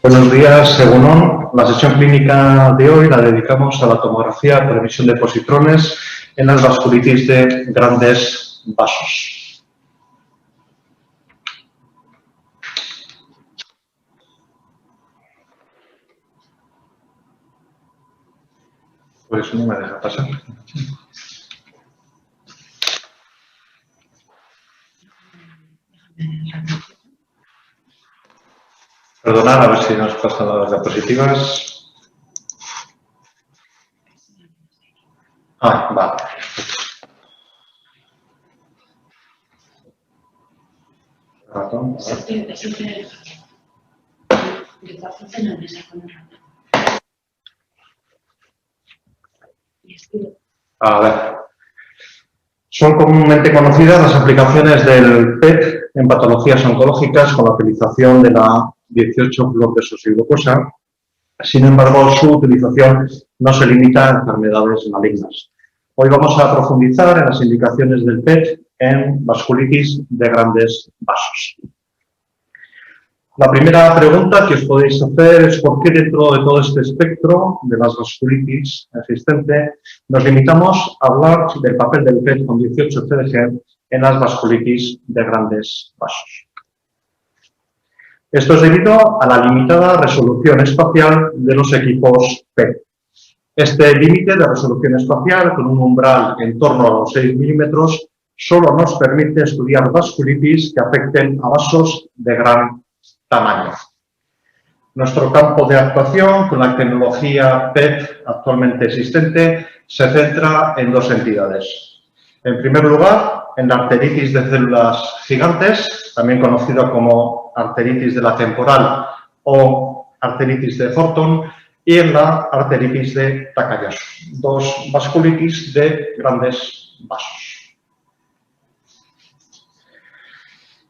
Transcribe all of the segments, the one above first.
Buenos días, Egunon. La sesión clínica de hoy la dedicamos a la tomografía, previsión de positrones en las vasculitis de grandes vasos. Pues no me deja pasar. Perdonad, a ver si nos pasan las diapositivas. Vale. A ver. Son comúnmente conocidas las aplicaciones del PET en patologías oncológicas con la utilización de la 18-fluorodesoxiglucosa. Sin embargo, su utilización no se limita a enfermedades malignas. Hoy vamos a profundizar en las indicaciones del PET en vasculitis de grandes vasos. La primera pregunta que os podéis hacer es por qué dentro de todo este espectro de las vasculitis existente nos limitamos a hablar del papel del PET con 18-FDG en las vasculitis de grandes vasos. Esto es debido a la limitada resolución espacial de los equipos PET. Este límite de resolución espacial, con un umbral en torno a los 6 milímetros, solo nos permite estudiar vasculitis que afecten a vasos de gran tamaño. Nuestro campo de actuación con la tecnología PET actualmente existente se centra en dos entidades. En primer lugar, en la arteritis de células gigantes, también conocida como arteritis de la temporal o arteritis de Thornton, y en la arteritis de Takayasu, dos vasculitis de grandes vasos.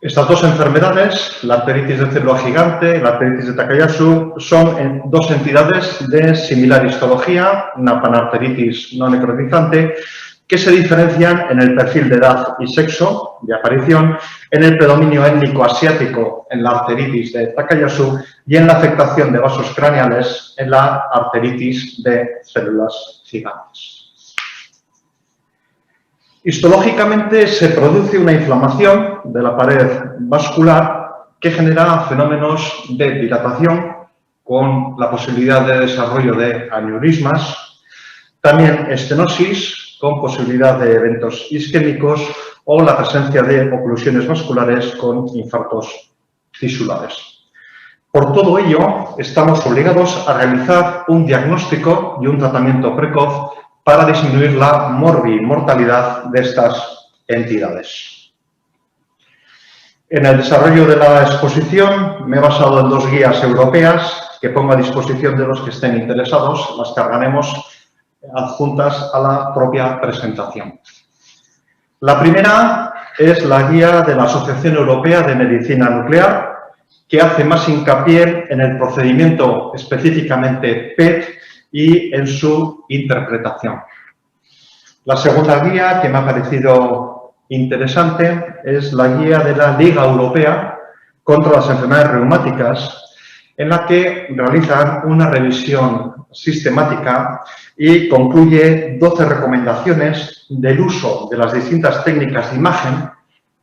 Estas dos enfermedades, la arteritis de célula gigante y la arteritis de Takayasu, son dos entidades de similar histología, una panarteritis no necrotizante, que se diferencian en el perfil de edad y sexo de aparición, en el predominio étnico asiático en la arteritis de Takayasu y en la afectación de vasos craneales en la arteritis de células gigantes. Histológicamente se produce una inflamación de la pared vascular que genera fenómenos de dilatación con la posibilidad de desarrollo de aneurismas, también estenosis con posibilidad de eventos isquémicos o la presencia de oclusiones vasculares con infartos tisulares. Por todo ello, estamos obligados a realizar un diagnóstico y un tratamiento precoz para disminuir la mortalidad de estas entidades. En el desarrollo de la exposición me he basado en dos guías europeas que pongo a disposición de los que estén interesados, las cargaremos adjuntas a la propia presentación. La primera es la guía de la Asociación Europea de Medicina Nuclear, que hace más hincapié en el procedimiento específicamente PET y en su interpretación. La segunda guía, que me ha parecido interesante, es la guía de la Liga Europea contra las Enfermedades Reumáticas, en la que realizan una revisión sistemática y concluye 12 recomendaciones del uso de las distintas técnicas de imagen,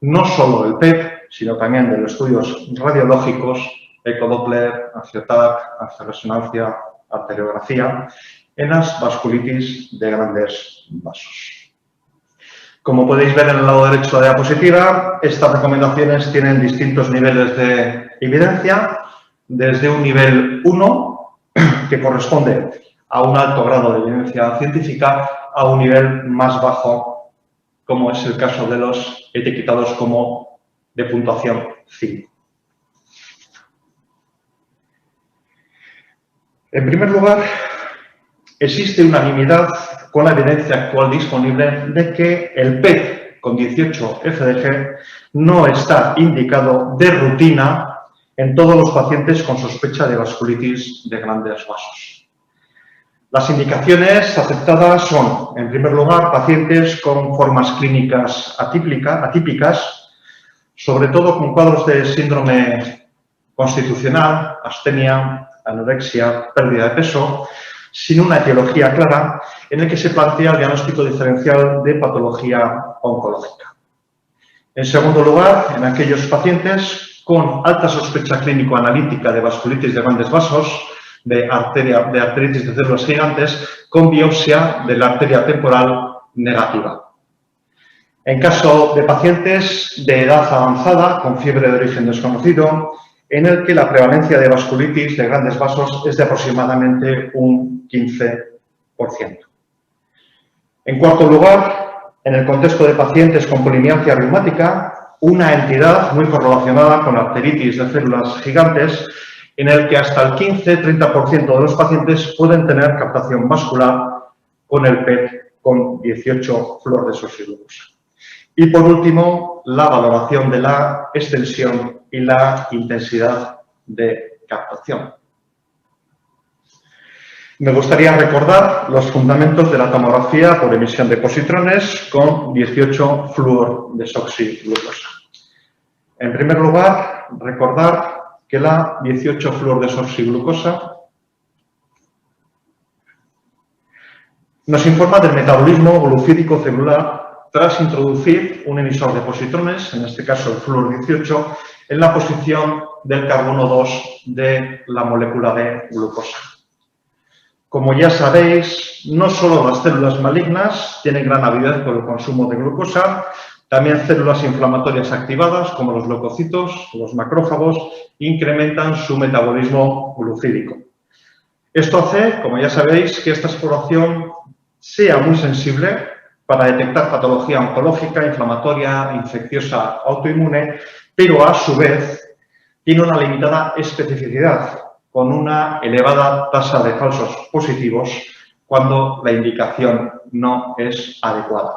no solo del PET, sino también de los estudios radiológicos, ecodoppler, angiotac, angioresonancia, arteriografía, en las vasculitis de grandes vasos. Como podéis ver en el lado derecho de la diapositiva, estas recomendaciones tienen distintos niveles de evidencia, desde un nivel 1, que corresponde a un alto grado de evidencia científica, a un nivel más bajo, como es el caso de los etiquetados como de puntuación 5. En primer lugar, existe unanimidad con la evidencia actual disponible de que el PET con 18-FDG no está indicado de rutina en todos los pacientes con sospecha de vasculitis de grandes vasos. Las indicaciones aceptadas son, en primer lugar, pacientes con formas clínicas atípicas, sobre todo con cuadros de síndrome constitucional, astenia, anorexia, pérdida de peso, sin una etiología clara, en el que se plantea el diagnóstico diferencial de patología oncológica. En segundo lugar, en aquellos pacientes con alta sospecha clínico-analítica de vasculitis de grandes vasos, de arteritis de células gigantes, con biopsia de la arteria temporal negativa. En caso de pacientes de edad avanzada, con fiebre de origen desconocido, en el que la prevalencia de vasculitis de grandes vasos es de aproximadamente un 15%. En cuarto lugar, en el contexto de pacientes con polimialgia reumática, una entidad muy correlacionada con arteritis de células gigantes, en el que hasta el 15-30% de los pacientes pueden tener captación vascular con el PET con 18 fluordesoxiglucosa. Y por último, la valoración de la extensión y la intensidad de captación. Me gustaría recordar los fundamentos de la tomografía por emisión de positrones con 18 fluordesoxiglucosa. En primer lugar, recordar que la 18 fluordesoxiglucosa nos informa del metabolismo glucídico celular tras introducir un emisor de positrones, en este caso el flúor 18, en la posición del carbono 2 de la molécula de glucosa. Como ya sabéis, no solo las células malignas tienen gran avidez por el consumo de glucosa, también células inflamatorias activadas, como los leucocitos, los macrófagos, incrementan su metabolismo glucídico. Esto hace, como ya sabéis, que esta exploración sea muy sensible para detectar patología oncológica, inflamatoria, infecciosa, autoinmune, pero a su vez tiene una limitada especificidad, con una elevada tasa de falsos positivos cuando la indicación no es adecuada.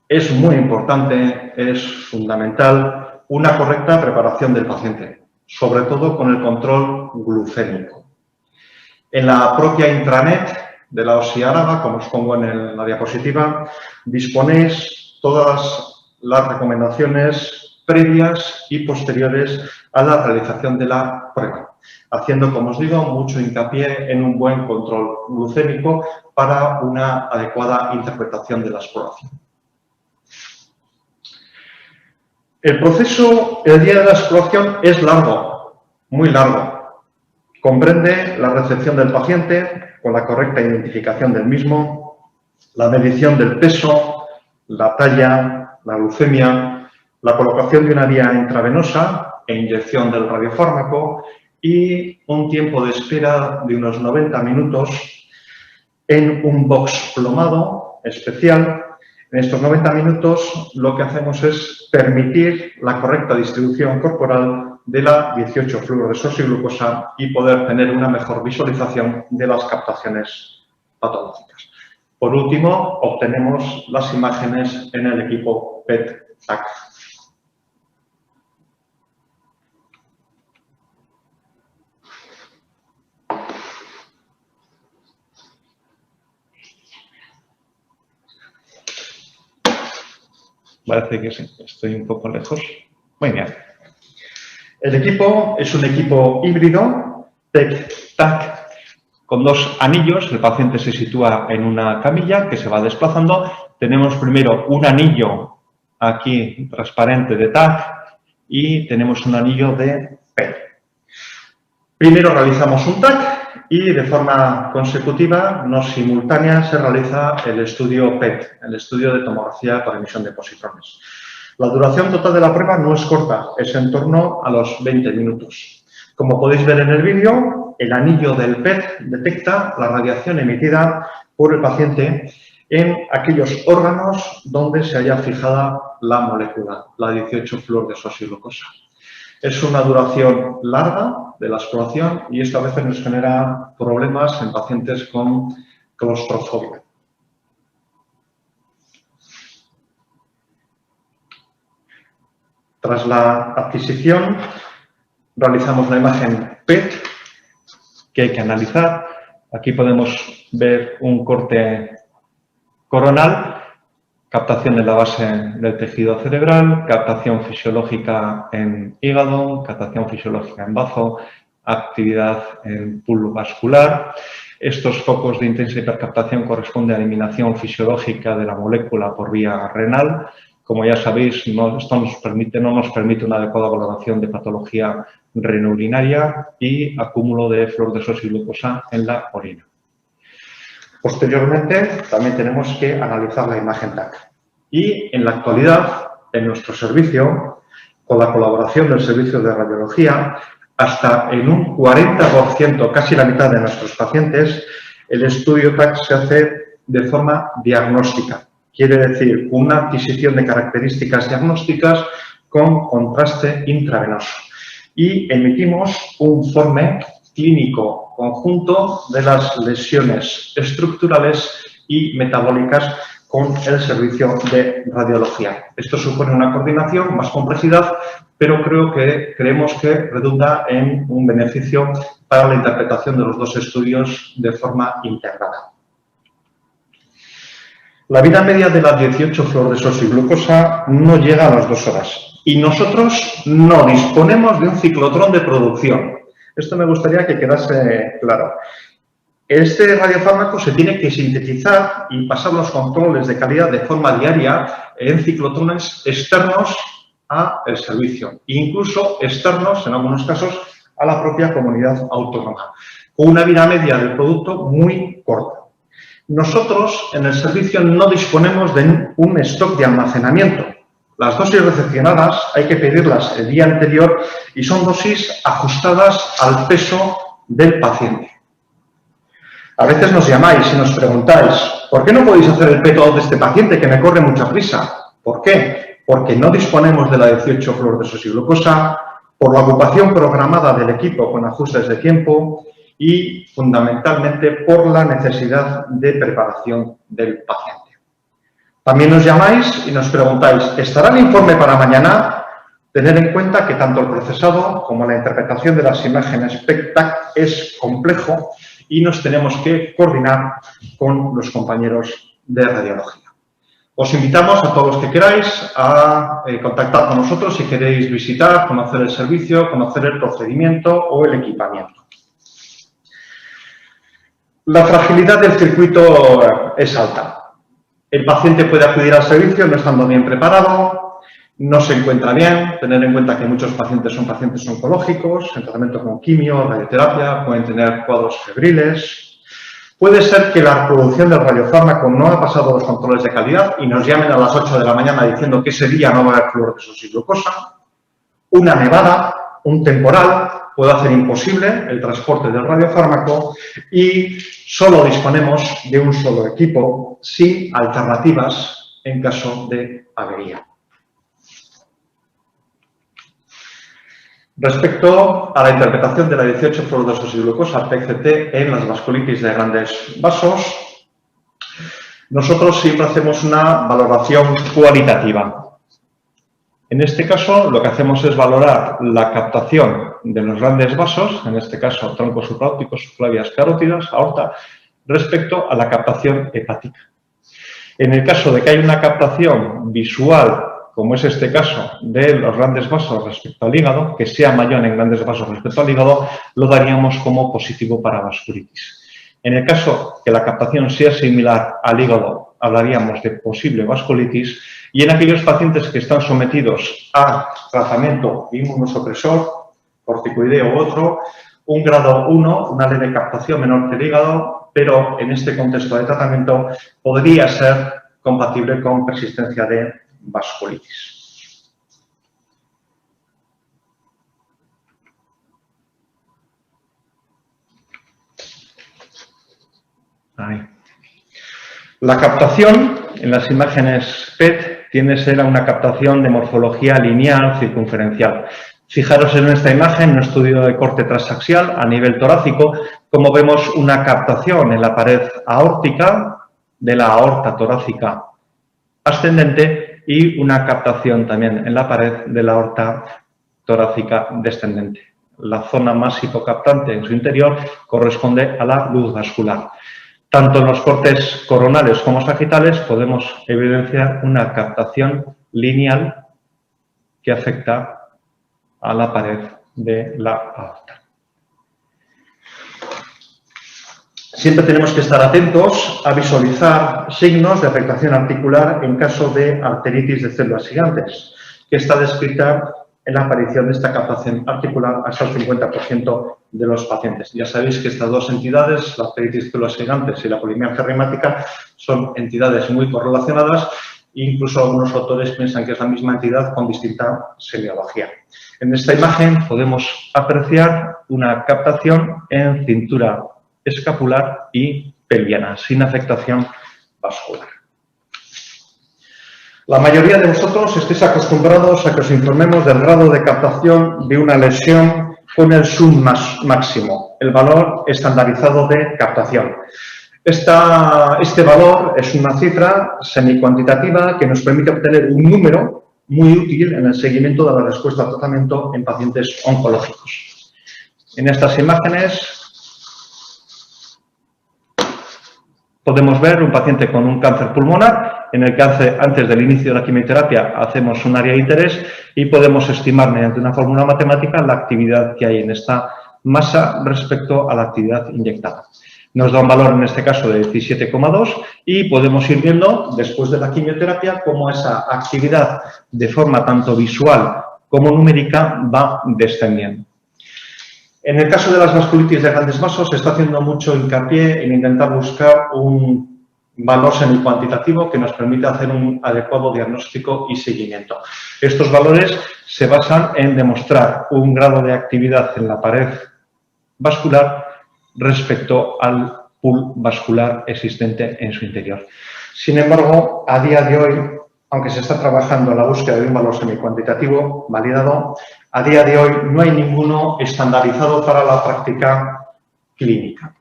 Es muy importante, es fundamental, una correcta preparación del paciente, sobre todo con el control glucémico. En la propia intranet de la OSI Araba, como os pongo en la diapositiva, disponéis todas las recomendaciones previas y posteriores a la realización de la prueba, haciendo, como os digo, mucho hincapié en un buen control glucémico para una adecuada interpretación de la exploración. El proceso, el día de la exploración, es largo, muy largo. Comprende la recepción del paciente con la correcta identificación del mismo, la medición del peso, la talla, la glucemia, la colocación de una vía intravenosa e inyección del radiofármaco y un tiempo de espera de unos 90 minutos en un box plomado especial. En estos 90 minutos lo que hacemos es permitir la correcta distribución corporal de la 18 fluordesoxiglucosa y poder tener una mejor visualización de las captaciones patológicas. Por último, obtenemos las imágenes en el equipo PET-TAC. Parece que sí, estoy un poco lejos. Muy bien. El equipo es un equipo híbrido, PET-TAC, con dos anillos. El paciente se sitúa en una camilla que se va desplazando. Tenemos primero un anillo aquí transparente de TAC y tenemos un anillo de PET. Primero realizamos un TAC y de forma consecutiva, no simultánea, se realiza el estudio PET, el estudio de tomografía por emisión de positrones. La duración total de la prueba no es corta, es en torno a los 20 minutos. Como podéis ver en el vídeo, el anillo del PET detecta la radiación emitida por el paciente en aquellos órganos donde se haya fijada la molécula, la 18-fluordesoxiglucosa. Es una duración larga de la exploración y esto a veces nos genera problemas en pacientes con claustrofobia. Tras la adquisición, realizamos la imagen PET que hay que analizar. Aquí podemos ver un corte coronal captación en la base del tejido cerebral, captación fisiológica en hígado, captación fisiológica en bazo, actividad en pool vascular. Estos focos de intensa hipercaptación corresponden a eliminación fisiológica de la molécula por vía renal. Como ya sabéis, esto no nos permite una adecuada valoración de patología renal-urinaria y acúmulo de fluorodesoxiglucosa en la orina. Posteriormente, también tenemos que analizar la imagen TAC. Y en la actualidad, en nuestro servicio, con la colaboración del servicio de radiología, hasta en un 40%, casi la mitad de nuestros pacientes, el estudio TAC se hace de forma diagnóstica. Quiere decir, una adquisición de características diagnósticas con contraste intravenoso. Y emitimos un informe clínico conjunto de las lesiones estructurales y metabólicas con el servicio de radiología. Esto supone una coordinación, más complejidad, pero creemos que redunda en un beneficio para la interpretación de los dos estudios de forma integrada. La vida media de la 18-fluorodesoxiglucosa no llega a las 2 horas y nosotros no disponemos de un ciclotrón de producción. Esto me gustaría que quedase claro. Este radiofármaco se tiene que sintetizar y pasar los controles de calidad de forma diaria en ciclotrones externos al servicio, incluso externos, en algunos casos, a la propia comunidad autónoma, con una vida media del producto muy corta. Nosotros, en el servicio, no disponemos de un stock de almacenamiento. Las dosis recepcionadas hay que pedirlas el día anterior y son dosis ajustadas al peso del paciente. A veces nos llamáis y nos preguntáis, ¿por qué no podéis hacer el PETO de este paciente que me corre mucha prisa? ¿Por qué? Porque no disponemos de la 18-fluorodesoxiglucosa, por la ocupación programada del equipo con ajustes de tiempo y, fundamentalmente, por la necesidad de preparación del paciente. También nos llamáis y nos preguntáis, ¿estará el informe para mañana? Tener en cuenta que tanto el procesado como la interpretación de las imágenes PET-TAC es complejo y nos tenemos que coordinar con los compañeros de radiología. Os invitamos a todos los que queráis a contactar con nosotros si queréis visitar, conocer el servicio, conocer el procedimiento o el equipamiento. La fragilidad del circuito es alta. El paciente puede acudir al servicio no estando bien preparado, no se encuentra bien, tener en cuenta que muchos pacientes son pacientes oncológicos, en tratamiento con quimio, radioterapia, pueden tener cuadros febriles. Puede ser que la producción del radiofármaco no ha pasado los controles de calidad y nos llamen a las 8 de la mañana diciendo que ese día no va a haber fluorodesoxiglucosa. Una nevada, un temporal, puede hacer imposible el transporte del radiofármaco y solo disponemos de un solo equipo sin alternativas en caso de avería. Respecto a la interpretación de la 18-fluorodesoxiglucosa PET-CT en las vasculitis de grandes vasos, nosotros siempre hacemos una valoración cualitativa. En este caso, lo que hacemos es valorar la captación de los grandes vasos, en este caso troncos supraópticos, subclavias carótidas, aorta, respecto a la captación hepática. En el caso de que haya una captación visual, como es este caso de los grandes vasos respecto al hígado, que sea mayor en grandes vasos respecto al hígado, lo daríamos como positivo para vasculitis. En el caso que la captación sea similar al hígado, hablaríamos de posible vasculitis. Y en aquellos pacientes que están sometidos a tratamiento inmunosupresor, corticoideo u otro, un grado 1, una leve captación menor que el hígado, pero en este contexto de tratamiento podría ser compatible con persistencia de vasculitis. Ahí. La captación en las imágenes PET tiene que ser una captación de morfología lineal circunferencial. Fijaros en esta imagen, un estudio de corte transaxial a nivel torácico, como vemos una captación en la pared aórtica de la aorta torácica ascendente y una captación también en la pared de la aorta torácica descendente. La zona más hipocaptante en su interior corresponde a la luz vascular. Tanto en los cortes coronales como sagitales podemos evidenciar una captación lineal que afecta a la pared de la aorta. Siempre tenemos que estar atentos a visualizar signos de afectación articular en caso de arteritis de células gigantes, que está descrita en la aparición de esta captación articular hasta el 50% de los pacientes. Ya sabéis que estas dos entidades, la arteritis de células gigantes y la polimialgia reumática, son entidades muy correlacionadas e incluso algunos autores piensan que es la misma entidad con distinta semiología. En esta imagen podemos apreciar una captación en cintura escapular y pelviana, sin afectación vascular. La mayoría de vosotros estáis acostumbrados a que os informemos del grado de captación de una lesión con el zoom máximo, el valor estandarizado de captación. Este valor es una cifra semicuantitativa que nos permite obtener un número muy útil en el seguimiento de la respuesta al tratamiento en pacientes oncológicos. En estas imágenes podemos ver un paciente con un cáncer pulmonar, en el que antes del inicio de la quimioterapia hacemos un área de interés y podemos estimar mediante una fórmula matemática la actividad que hay en esta masa respecto a la actividad inyectada. Nos da un valor en este caso de 17,2 y podemos ir viendo después de la quimioterapia cómo esa actividad de forma tanto visual como numérica va descendiendo. En el caso de las vasculitis de grandes vasos se está haciendo mucho hincapié en intentar buscar un valor semicuantitativo que nos permita hacer un adecuado diagnóstico y seguimiento. Estos valores se basan en demostrar un grado de actividad en la pared vascular respecto al pool vascular existente en su interior. Sin embargo, a día de hoy, aunque se está trabajando en la búsqueda de un valor semicuantitativo validado, a día de hoy no hay ninguno estandarizado para la práctica clínica.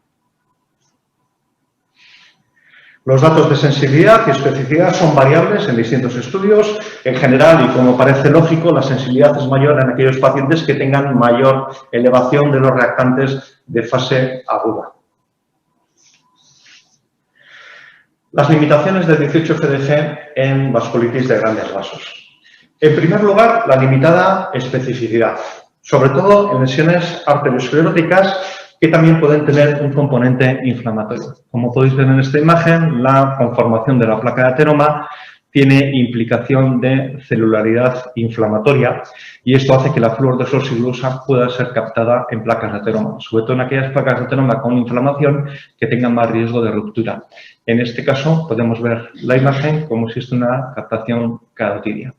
Los datos de sensibilidad y especificidad son variables en distintos estudios. En general, y como parece lógico, la sensibilidad es mayor en aquellos pacientes que tengan mayor elevación de los reactantes de fase aguda. Las limitaciones del 18-FDG en vasculitis de grandes vasos. En primer lugar, la limitada especificidad, sobre todo en lesiones arterioscleróticas que también pueden tener un componente inflamatorio. Como podéis ver en esta imagen, la conformación de la placa de ateroma tiene implicación de celularidad inflamatoria y esto hace que la fluorodesoxigelulosa pueda ser captada en placas de ateroma, sobre todo en aquellas placas de ateroma con inflamación que tengan más riesgo de ruptura. En este caso podemos ver la imagen como si es una captación carotidia.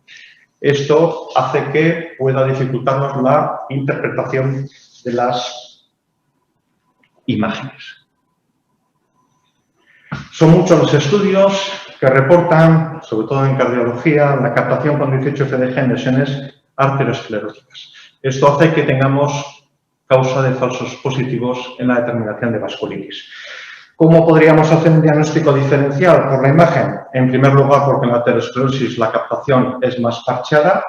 Esto hace que pueda dificultarnos la interpretación de las imágenes. Son muchos los estudios que reportan, sobre todo en cardiología, la captación con 18-FDG en lesiones arterioscleróticas. Esto hace que tengamos causa de falsos positivos en la determinación de vasculitis. ¿Cómo podríamos hacer un diagnóstico diferencial por la imagen? En primer lugar, porque en la aterosclerosis la captación es más parcheada,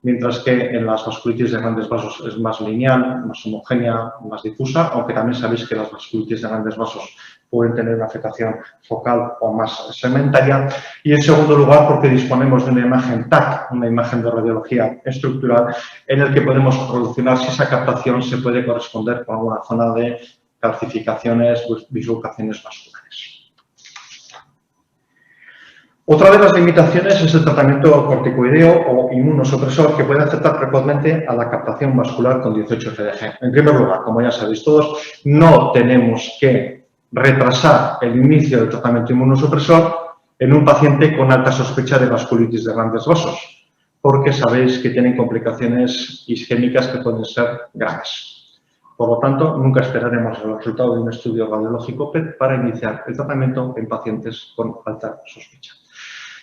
mientras que en las vasculitis de grandes vasos es más lineal, más homogénea, más difusa, aunque también sabéis que las vasculitis de grandes vasos pueden tener una afectación focal o más segmentaria. Y en segundo lugar, porque disponemos de una imagen TAC, una imagen de radiología estructural, en el que podemos correlacionar si esa captación se puede corresponder con alguna zona de calcificaciones, dislocaciones vasculares. Otra de las limitaciones es el tratamiento corticoideo o inmunosupresor que puede afectar precozmente a la captación vascular con 18-FDG. En primer lugar, como ya sabéis todos, no tenemos que retrasar el inicio del tratamiento inmunosupresor en un paciente con alta sospecha de vasculitis de grandes vasos, porque sabéis que tienen complicaciones isquémicas que pueden ser graves. Por lo tanto, nunca esperaremos el resultado de un estudio radiológico PET para iniciar el tratamiento en pacientes con alta sospecha.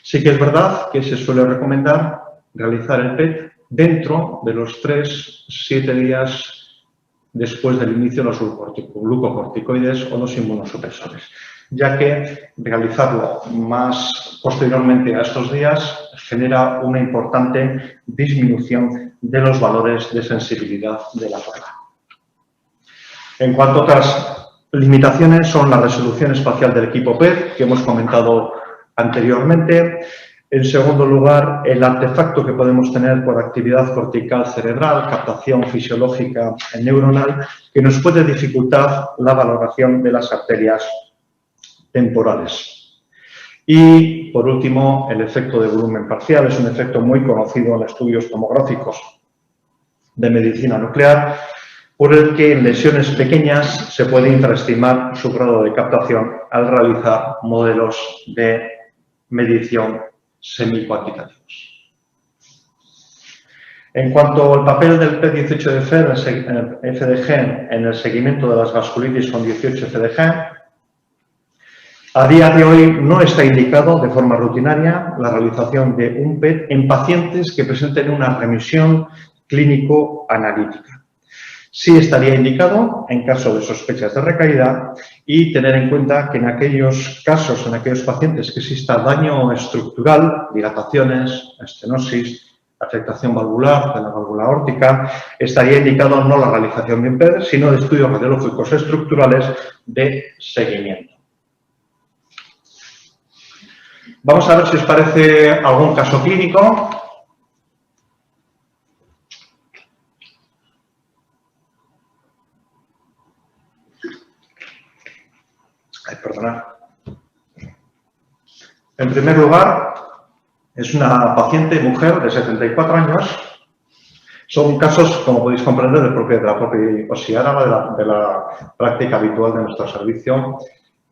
Sí que es verdad que se suele recomendar realizar el PET dentro de los 3-7 días después del inicio de los glucocorticoides o los inmunosupresores, ya que realizarlo más posteriormente a estos días genera una importante disminución de los valores de sensibilidad de la prueba. En cuanto a otras limitaciones son la resolución espacial del equipo PET, que hemos comentado anteriormente. En segundo lugar, el artefacto que podemos tener por actividad cortical cerebral, captación fisiológica neuronal, que nos puede dificultar la valoración de las arterias temporales. Y, por último, el efecto de volumen parcial. Es un efecto muy conocido en estudios tomográficos de medicina nuclear, por el que en lesiones pequeñas se puede infraestimar su grado de captación al realizar modelos de medición semicuantitativos. En cuanto al papel del P18F en el seguimiento de las vasculitis con 18F, a día de hoy no está indicado de forma rutinaria la realización de un PET en pacientes que presenten una remisión clínico-analítica. Sí estaría indicado en caso de sospechas de recaída y tener en cuenta que en aquellos casos, en aquellos pacientes que exista daño estructural, dilataciones, estenosis, afectación valvular de la válvula aórtica, estaría indicado no la realización de un PET, sino de estudios radiológicos estructurales de seguimiento. Vamos a ver si os parece algún caso clínico. Perdonad. En primer lugar, es una paciente mujer de 74 años. Son casos, como podéis comprender, de la propia OSI árabe, de la práctica habitual de nuestro servicio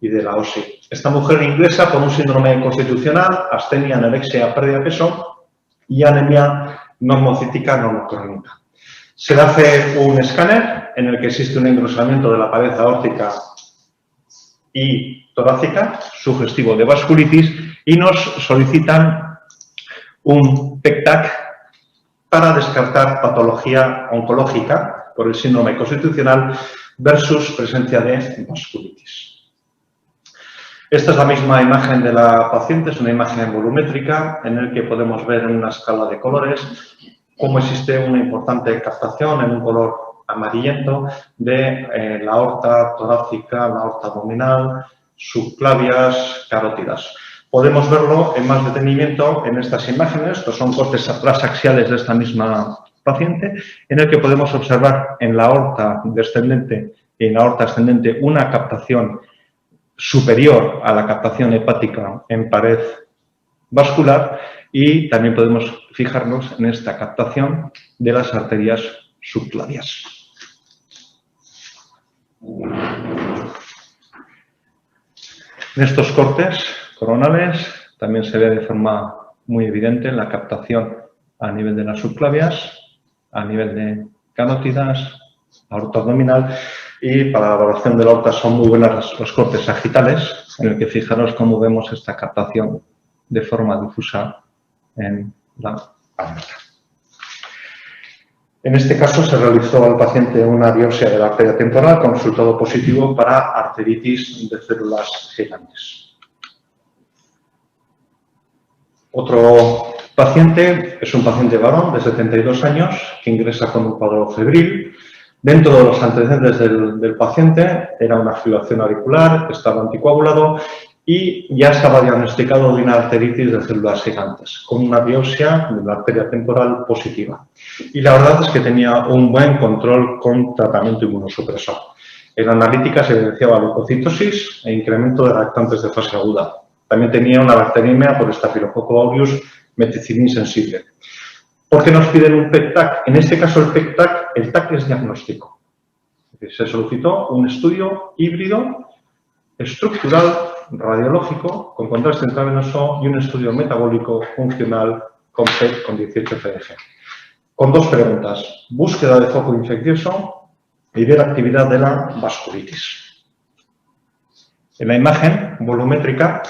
y de la OSI. Esta mujer ingresa con un síndrome constitucional, astenia, anorexia, pérdida de peso y anemia normocítica normocrónica. Se le hace un escáner en el que existe un engrosamiento de la pared aórtica y torácica, sugestivo de vasculitis, y nos solicitan un PET-TAC para descartar patología oncológica por el síndrome constitucional versus presencia de vasculitis. Esta es la misma imagen de la paciente, es una imagen volumétrica en la que podemos ver en una escala de colores cómo existe una importante captación en un color amarillento de la aorta torácica, la aorta abdominal, subclavias, carótidas. Podemos verlo en más detenimiento en estas imágenes. Estos son cortes transaxiales de esta misma paciente, en el que podemos observar en la aorta descendente y en la aorta ascendente una captación superior a la captación hepática en pared vascular, y también podemos fijarnos en esta captación de las arterias subclavias. En estos cortes coronales también se ve de forma muy evidente la captación a nivel de las subclavias, a nivel de carótidas, aorta abdominal, y para la valoración de la aorta son muy buenas los cortes sagitales, en el que fijaros cómo vemos esta captación de forma difusa en la aorta. En este caso se realizó al paciente una biopsia de la arteria temporal con resultado positivo para arteritis de células gigantes. Otro paciente es un paciente varón de 72 años que ingresa con un cuadro febril. Dentro de los antecedentes del paciente era una fibrilación auricular, estaba anticoagulado y ya estaba diagnosticado de una arteritis de células gigantes, con una biopsia de la arteria temporal positiva. Y la verdad es que tenía un buen control con tratamiento inmunosupresor. En la analítica se evidenciaba leucocitosis e incremento de reactantes de fase aguda. También tenía una bacteriemia por Staphylococcus aureus meticilin-sensible. ¿Por qué nos piden un PET-TAC? En este caso el TAC es diagnóstico. Se solicitó un estudio híbrido estructural radiológico con contraste intravenoso y un estudio metabólico funcional con PET con 18FDG. Con dos preguntas: búsqueda de foco infeccioso y ver actividad de la vasculitis. En la imagen volumétrica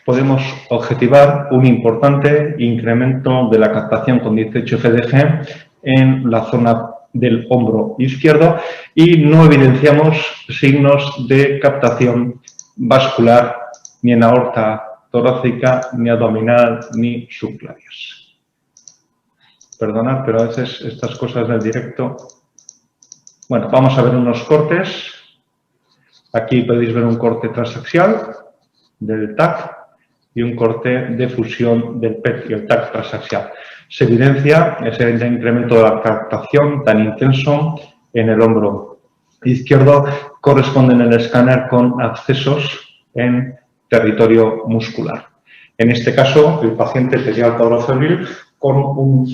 podemos objetivar un importante incremento de la captación con 18FDG en la zona del hombro izquierdo y no evidenciamos signos de captación vascular ni en aorta torácica, ni abdominal, ni subclavias. Perdonad, pero a veces estas cosas del directo... Bueno, vamos a ver unos cortes. Aquí podéis ver un corte transaxial del TAC y un corte de fusión del PET y el TAC transaxial. Se evidencia ese incremento de la captación tan intenso en el hombro izquierdo, corresponde en el escáner con accesos en territorio muscular. En este caso, el paciente tenía el cuadro febril con un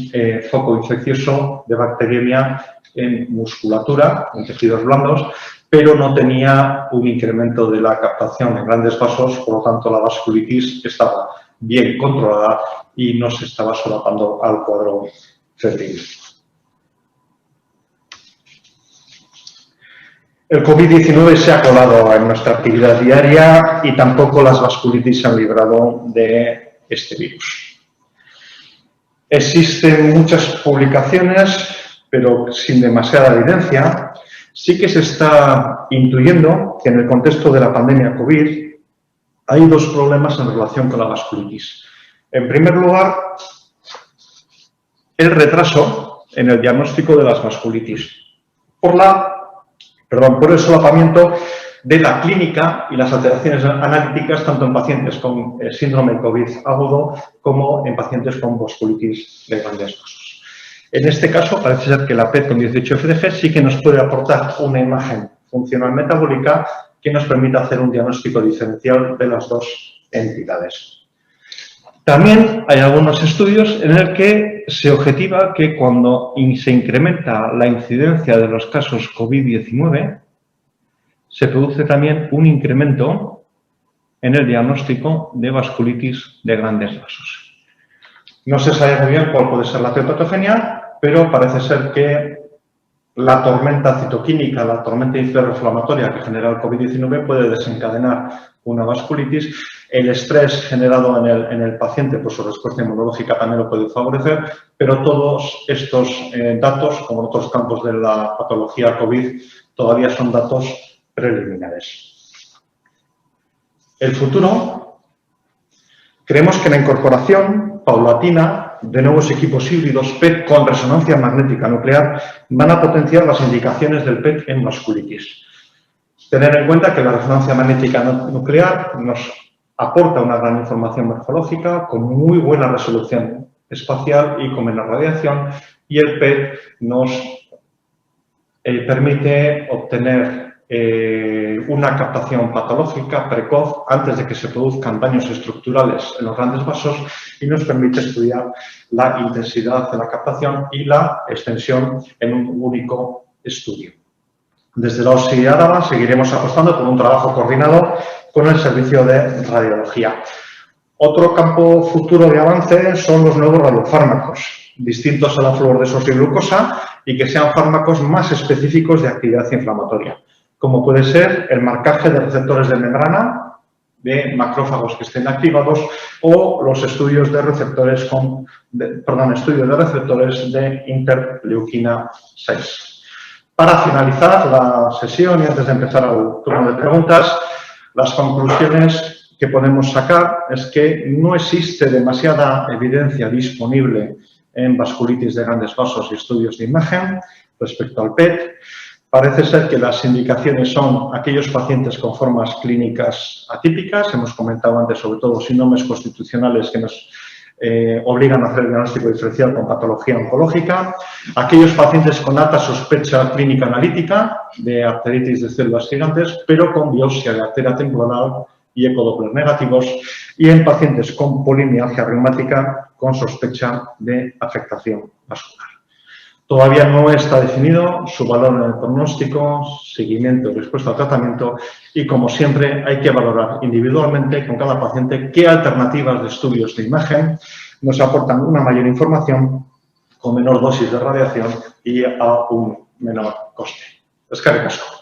foco infeccioso de bacteriemia en musculatura, en tejidos blandos, pero no tenía un incremento de la captación en grandes vasos, por lo tanto la vasculitis estaba bien controlada y no se estaba solapando al cuadro febril. El COVID-19 se ha colado en nuestra actividad diaria y tampoco las vasculitis se han librado de este virus. Existen muchas publicaciones, pero sin demasiada evidencia. Sí que se está intuyendo que en el contexto de la pandemia COVID hay dos problemas en relación con la vasculitis. En primer lugar, el retraso en el diagnóstico de las vasculitis por el solapamiento de la clínica y las alteraciones analíticas tanto en pacientes con síndrome COVID agudo como en pacientes con vasculitis de grandes vasos. En este caso, parece ser que la PET con 18 FDG sí que nos puede aportar una imagen funcional metabólica que nos permita hacer un diagnóstico diferencial de las dos entidades. También hay algunos estudios en el que se objetiva que cuando se incrementa la incidencia de los casos COVID-19, se produce también un incremento en el diagnóstico de vasculitis de grandes vasos. No se sabe muy bien cuál puede ser la patogenia, pero parece ser que la tormenta citoquímica, la tormenta inflamatoria que genera el COVID-19 puede desencadenar una vasculitis. El estrés generado en el paciente por su respuesta inmunológica también lo puede favorecer, pero todos estos datos, como en otros campos de la patología COVID, todavía son datos preliminares. El futuro, creemos que la incorporación paulatina de nuevos equipos híbridos PET con resonancia magnética nuclear van a potenciar las indicaciones del PET en vasculitis. Tener en cuenta que la resonancia magnética nuclear nos aporta una gran información morfológica con muy buena resolución espacial y con menor radiación, y el PET nos permite obtener una captación patológica precoz antes de que se produzcan daños estructurales en los grandes vasos y nos permite estudiar la intensidad de la captación y la extensión en un único estudio. Desde la OSI Álava seguiremos apostando por un trabajo coordinado con el servicio de radiología. Otro campo futuro de avance son los nuevos radiofármacos, distintos a la fluorodesoxiglucosa y que sean fármacos más específicos de actividad inflamatoria, como puede ser el marcaje de receptores de membrana de macrófagos que estén activados o los estudios de receptores de interleuquina 6. Para finalizar la sesión y antes de empezar el turno de preguntas, las conclusiones que podemos sacar es que no existe demasiada evidencia disponible en vasculitis de grandes vasos y estudios de imagen respecto al PET. Parece ser que las indicaciones son aquellos pacientes con formas clínicas atípicas, hemos comentado antes sobre todo síndromes constitucionales que nos obligan a hacer el diagnóstico diferencial con patología oncológica, aquellos pacientes con alta sospecha clínica analítica de arteritis de células gigantes, pero con biopsia de arteria temporal y ecodoppler negativos, y en pacientes con polimialgia reumática con sospecha de afectación vascular. Todavía no está definido su valor en el pronóstico, seguimiento y respuesta al tratamiento y, como siempre, hay que valorar individualmente con cada paciente qué alternativas de estudios de imagen nos aportan una mayor información con menor dosis de radiación y a un menor coste. Eskerrik asko.